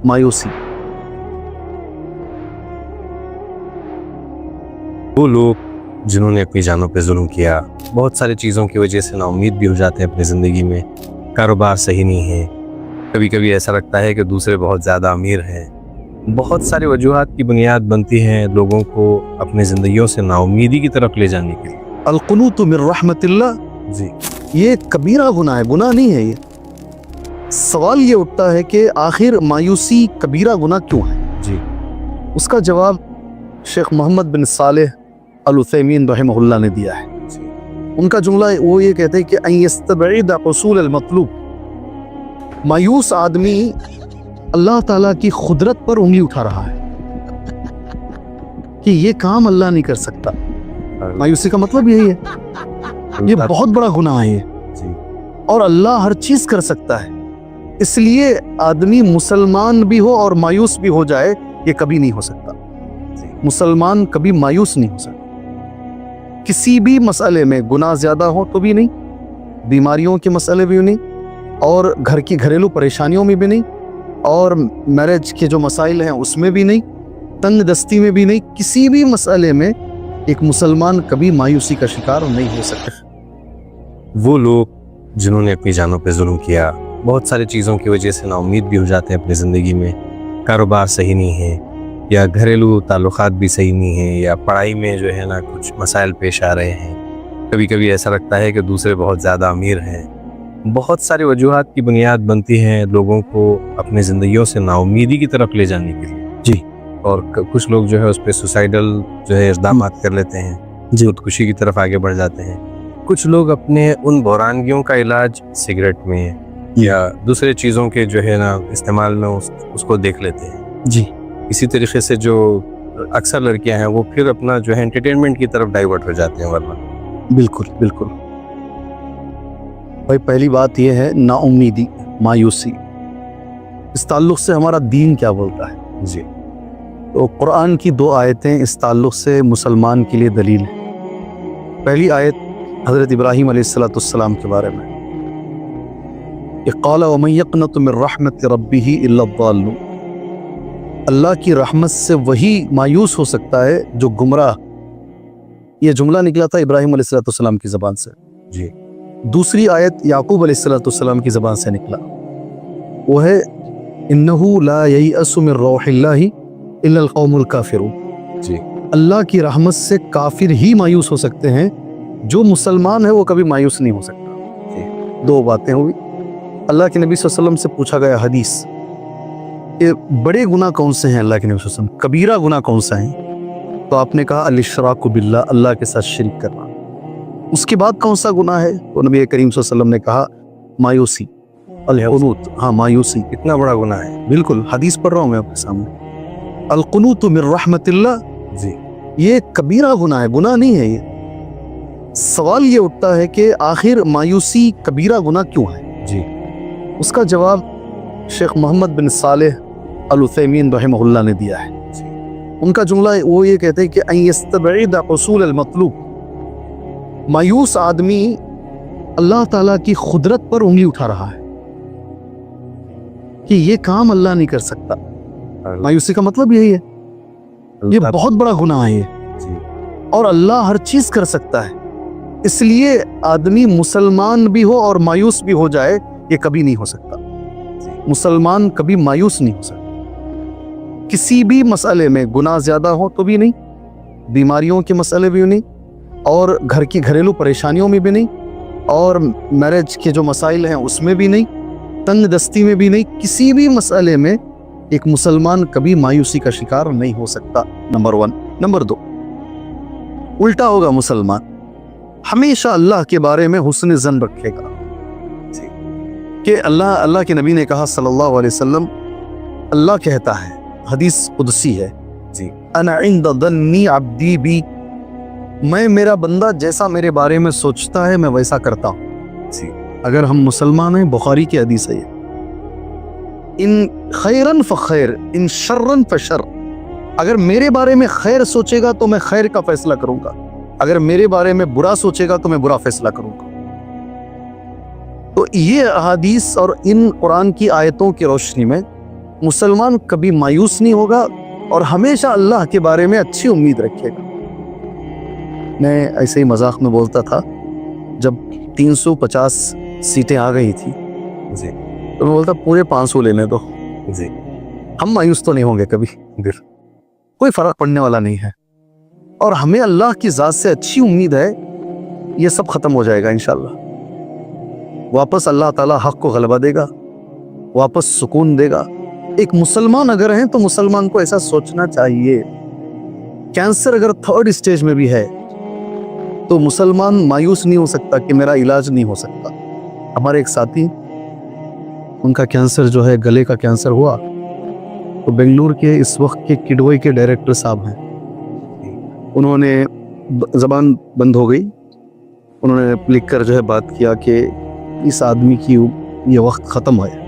मायूसी। वो लोग जिन्होंने अपनी जानों पे जुल्म किया, बहुत सारी चीज़ों की वजह से नाउम्मीद भी हो जाते हैं अपनी ज़िंदगी में। कारोबार सही नहीं है, कभी कभी ऐसा लगता है कि दूसरे बहुत ज़्यादा अमीर हैं। बहुत सारी वजूहात की बुनियाद बनती हैं लोगों को अपनी ज़िंदगियों से नाउम्मीदी की तरफ ले जाने के लिए। अलकुनूतु मिर रहमतिल्लाह, जी, ये कबीरा गुनाह है, गुनाह नहीं है ये। सवाल ये उठता है कि आखिर मायूसी कबीरा गुनाह क्यों है? जी, उसका जवाब शेख मोहम्मद बिन सालेह अल उथैमीन रहमहुल्लाह ने दिया है। जी, उनका जुमला वो ये कहते हैं कि अन यस्तबईद हुसूल अल मतलूब, मायूस आदमी अल्लाह ताला की खुदरत पर उंगली उठा रहा है कि ये काम अल्लाह नहीं कर सकता। मायूसी का मतलब यही है, ये बहुत बड़ा गुनाह है ये, जी, और अल्लाह हर चीज कर सकता है। इसलिए आदमी मुसलमान भी हो और मायूस भी हो जाए, ये कभी नहीं हो सकता। मुसलमान कभी मायूस नहीं हो सकता। किसी भी मसले में गुनाह ज्यादा हो तो भी नहीं, बीमारियों के मसले भी नहीं, और घर की घरेलू परेशानियों में भी नहीं, और मैरिज के जो मसाइल हैं उसमें भी नहीं, तंग दस्ती में भी नहीं, किसी भी मसले में एक मुसलमान कभी मायूसी का शिकार नहीं हो सकता। वो लोग जिन्होंने अपनी जानों पे जुल्म किया, बहुत सारी चीज़ों की वजह से नाउम्मीद भी हो जाते हैं अपनी ज़िंदगी में। कारोबार सही नहीं है, या घरेलू ताल्लुकात भी सही नहीं है, या पढ़ाई में जो है ना कुछ मसाइल पेश आ रहे हैं। कभी कभी ऐसा लगता है कि दूसरे बहुत ज़्यादा अमीर हैं। बहुत सारी वजूहात की बुनियाद बनती हैं लोगों को अपनी ज़िंदगियों से नाउम्मीदी की तरफ ले जाने के लिए। जी, और कुछ लोग जो है उस पर सुसाइडल जो है इक़दाम कर लेते हैं, जी, खुदकुशी की तरफ आगे बढ़ जाते हैं। कुछ लोग अपने उन बहरानगियों का इलाज सिगरेट में या दूसरे चीज़ों के जो है ना इस्तेमाल में उसको देख लेते हैं। जी, इसी तरीके से जो अक्सर लड़कियां हैं वो फिर अपना जो है एंटरटेनमेंट की तरफ डाइवर्ट हो जाते हैं। वरना बिल्कुल बिल्कुल भाई, पहली बात यह है नाउम्मीदी, मायूसी, इस ताल्लुक से हमारा दीन क्या बोलता है। जी, तो कुरान की 2 आयतें इस ताल्लुक से मुसलमान के लिए दलील है। पहली आयत हज़रत इब्राहीम अलैहिस्सलाम के बारे में, क़ाल वमन यक़नतु मिन रहमति रब्बिही इल्ला ज़ाल्लून, अल्लाह की रहमत से वही मायूस हो सकता है जो गुमराह। ये जुमला निकला था इब्राहीम अलैहिस्सलाम की ज़बान से। जी, दूसरी आयत याकूब अलैहिस्सलाम की ज़बान से निकला, वो है इन्नहु ला ययअसु मिन रौहिल्लाहि इल्लल कौमुल काफिरून। जी, अल्लाह की रहमत से काफिर ही मायूस हो सकते हैं, जो मुसलमान है वो कभी मायूस नहीं हो सकता। जी, 2 बातें हुई। अल्लाह के नबी सल्लल्लाहु अलैहि वसल्लम से पूछा गया हदीस, ये बड़े गुनाह कौन से हैं अल्लाह के नबी सल्लल्लाहु अलैहि वसल्लम, कबीरा गुनाह कौन सा है? तो आपने कहा अल-इशराकु बिल्लाह, अल्लाह के साथ शिरक करना। उसके बाद कौन सा गुनाह है? तो नबी करीम सल्लल्लाहु अलैहि वसल्लम ने कहा मायूसी, अल-कुनूत। हाँ, मायूसी इतना बड़ा गुनाह है। बिल्कुल, हदीस पढ़ रहा हूँ मैं आपके सामने। अल-कुनूतु मिर रहमतिल्लाह, जी, ये कबीरा गुनाह है, गुनाह नहीं है ये। सवाल ये उठता है कि आखिर मायूसी कबीरा गुनाह क्यों है? जी, उसका जवाब शेख मोहम्मद बिन सालेह अल उथैमीन रहमहुल्लाह ने दिया है। जी, उनका जुमला वो ये कहते हैं कि अन यस्तबईद हुसूल अल मतलूब, मायूस आदमी अल्लाह ताला की खुदरत पर उंगली उठा रहा है कि ये काम अल्लाह नहीं कर सकता। मायूसी का मतलब यही है, ये बहुत बड़ा गुनाह है ये, जी, और अल्लाह हर चीज कर सकता है। इसलिए आदमी मुसलमान भी हो और मायूस भी हो जाए, ये कभी नहीं हो सकता। मुसलमान कभी मायूस नहीं हो सकता। किसी भी मसले में गुनाह ज्यादा हो तो भी नहीं, बीमारियों के मसले भी नहीं, और घर की घरेलू परेशानियों में भी नहीं, और मैरिज के जो मसाइल हैं उसमें भी नहीं, तंग दस्ती में भी नहीं, किसी भी मसले में एक मुसलमान कभी मायूसी का शिकार नहीं हो सकता। नंबर 1। नंबर 2, उल्टा होगा, मुसलमान हमेशा अल्लाह के बारे में हुस्न ज़न रखेगा कि अल्लाह के नबी ने कहा सल्लल्लाहु अलैहि वसल्लम, अल्लाह कहता है, हदीस कुदसी है, जी, अना इंद दन्नी अब्दी बी, मैं मेरा बंदा जैसा मेरे बारे में सोचता है मैं वैसा करता हूँ। जी, अगर हम मुसलमान हैं, बुखारी की हदीस है ये, इन खैरन फ़खैर इन शर्रन फ़शर, अगर मेरे बारे में खैर सोचेगा तो मैं खैर का फैसला करूंगा, अगर मेरे बारे में बुरा सोचेगा तो मैं बुरा फैसला करूंगा। तो ये अहादीस और इन कुरान की आयतों की रोशनी में मुसलमान कभी मायूस नहीं होगा और हमेशा अल्लाह के बारे में अच्छी उम्मीद रखेगा। मैं ऐसे ही मजाक में बोलता था, जब 350 सीटें आ गई थी जी तो मैं बोलता पूरे 500 लेने दो, जी हम मायूस तो नहीं होंगे कभी, कोई फर्क पड़ने वाला नहीं है। और हमें अल्लाह की ज़ात से अच्छी उम्मीद है, ये सब खत्म हो जाएगा इंशाल्लाह। वापस अल्लाह ताला हक को गलबा देगा, वापस सुकून देगा। एक मुसलमान अगर हैं तो मुसलमान को ऐसा सोचना चाहिए, कैंसर अगर 3rd स्टेज में भी है तो मुसलमान मायूस नहीं हो सकता कि मेरा इलाज नहीं हो सकता। हमारे एक साथी, उनका कैंसर जो है, गले का कैंसर हुआ, तो बेंगलुरु के इस वक्त के किडवई के डायरेक्टर साहब हैं, उन्होंने ज़बान बंद हो गई, उन्होंने लिख कर जो है बात किया कि इस आदमी की ये वक्त ख़त्म है।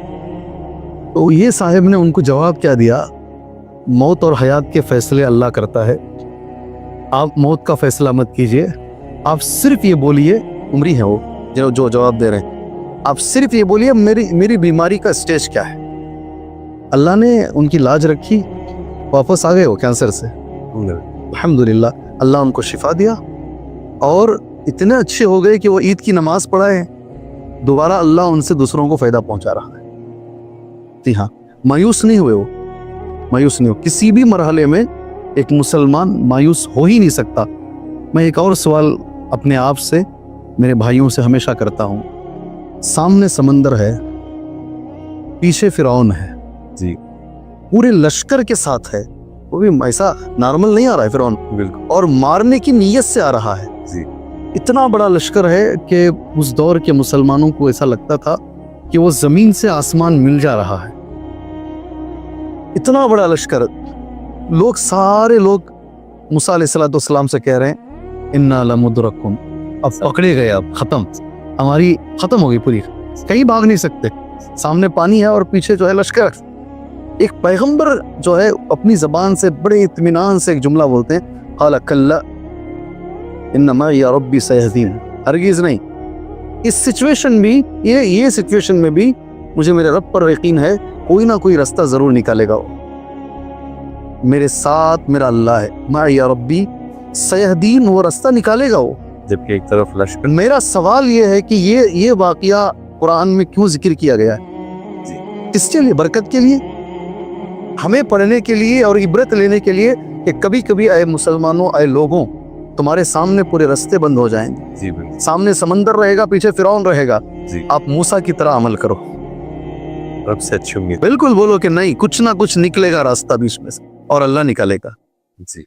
तो ये साहब ने उनको जवाब क्या दिया, मौत और हयात के फ़ैसले अल्लाह करता है, आप मौत का फ़ैसला मत कीजिए, आप सिर्फ ये बोलिए, उम्री है वो जो जवाब दे रहे हैं, आप सिर्फ ये बोलिए मेरी बीमारी का स्टेज क्या है। अल्लाह ने उनकी लाज रखी, वापस आ गए वो कैंसर से, अल्हम्दुलिल्लाह। अल्लाह उनको शिफा दिया और इतने अच्छे हो गए कि वो ईद की नमाज पढ़ाए, दोबारा अल्लाह उनसे दूसरों को फ़ायदा पहुंचा रहा है। जी हाँ, मायूस नहीं हुए वो, मायूस नहीं हो। किसी भी मरहले में एक मुसलमान मायूस हो ही नहीं सकता। मैं एक और सवाल अपने आप से, मेरे भाइयों से हमेशा करता हूँ, सामने समंदर है, पीछे फिरौन है जी, पूरे लश्कर के साथ है, वो भी ऐसा नॉर्मल नहीं आ रहा है फिरौन, बिल्कुल, और मारने की नीयत से आ रहा है जी, इतना बड़ा लश्कर है कि उस दौर के मुसलमानों को ऐसा लगता था कि वो जमीन से आसमान मिल जा रहा है। इतना बड़ा लश्कर, लोग सारे लोग मूसा अलैहिस्सलाम से कह रहे हैं इन्ना लमुदरकुन, अब पकड़े गए, अब खत्म, हमारी खत्म हो गई पूरी, कहीं भाग नहीं सकते, सामने पानी है और पीछे जो है लश्कर। एक पैगंबर जो है अपनी जबान से बड़े इत्मीनान से एक जुमला बोलते हैं, क़ाल कल्ला इन्नमा या रब्बी सयहदीन, हरगिज़ नहीं। इस सिचुएशन भी, ये सिचुएशन में भी मुझे मेरे रब पर यकीन है, कोई ना कोई रास्ता जरूर निकालेगा वो, मेरे साथ मेरा अल्लाह है, मा या रब्बी सयहदीन, वो रास्ता निकालेगा वो। जबकि एक तरफ लश्कर। मेरा सवाल ये है कि ये वाकया कुरान में क्यों जिक्र किया गया है? किसके लिए? बरकत के लिए, हमें पढ़ने के लिए और इबरत लेने के लिए कि कभी कभी आए मुसलमानों, आए लोगों, तुम्हारे सामने पूरे रास्ते बंद हो जाएंगे, जी बिल्कुल, सामने समंदर रहेगा, पीछे फिरौन रहेगा, जी, आप मूसा की तरह अमल करो, रब से अच्छी उम्मीद। बिल्कुल बोलो कि नहीं, कुछ ना कुछ निकलेगा रास्ता बीच में से, और अल्लाह निकालेगा। जी।